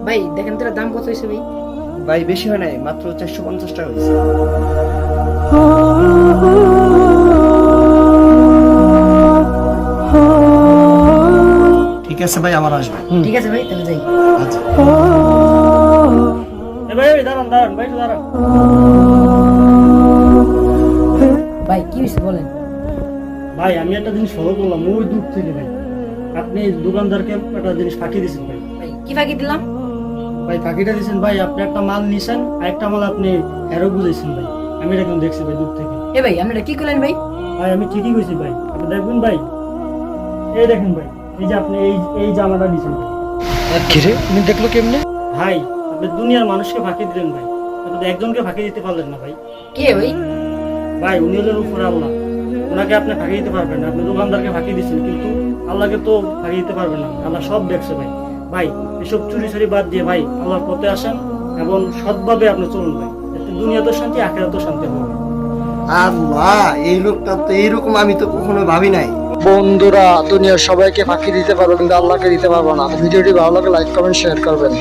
ভাই দেখেন তোর দাম কত হয়েছে ভাই? ভাই বেশি হয় নাই, মাত্র 450 টাকা হয়েছে। ঠিক আছে ভাই, আবার আসবে। ঠিক আছে ভাই, তাহলে যাই। আচ্ছা ভাই দাঁড়ান দাঁড়ান ভাই, একটু দাঁড়ান। ভাই কি হয়েছে বলেন? ভাই আমি একটা জিনিস ফলো করলাম ওই দূর থেকে ভাই, আপনি দোকানদারকে একটা জিনিস ফাঁকি দিয়েছেন ভাই। ভাই কি ফাঁকি দিলাম? ভাই ফাঁকিটা দিয়েছেন ভাই, আপনি একটা মাল নিছেন আর একটা মাল আপনি হেরো বুঝেছেন ভাই। আমি এটা কিন্তু দেখছি ভাই দূর থেকে। এ ভাই আপনি এটা কি করলেন ভাই? ভাই আমি ঠিকই কইছি ভাই, আপনি দেখবেন ভাই, এই দেখেন ভাই, এই যে আপনি এই জামাটা নিছেন ভাই। কিরে, তুমি দেখলো কেমনে? ভাই আপনি দুনিয়ার মানুষকে ফাঁকি দিলেন ভাই, আপনি তো একজনকে ফাঁকি দিতে পারলেন না ভাই। কে ভাই? ভাই উনি হলেন উপরে আল্লাহ, ওনাকে আপনি ফাঁকি দিতে পারবেন না। আপনি দোকানদারকে ফাঁকি দিচ্ছেন কিন্তু আল্লাহকে তো ফাঁকি দিতে পারবেন না, আল্লাহ সব দেখছে ভাই। ভাই এসব চুরি চুরি বাদ দিয়ে ভাই আল্লাহর পথে আসেন এবং সৎভাবে আপনি চলুন ভাই, যাতে দুনিয়াতেও শান্তি আখিরাতেও শান্তি হবে। আল্লাহ, এই লোকটা তো এইরকম আমি তো কখনো ভাবি নাই। বন্ধুরা, দুনিয়ার সবাইকে ফাঁকি দিতে পারবো কিন্তু আল্লাহকে দিতে পারবো না। ভিডিওটি ভালো লাগলে লাইক কমেন্ট শেয়ার করবেন।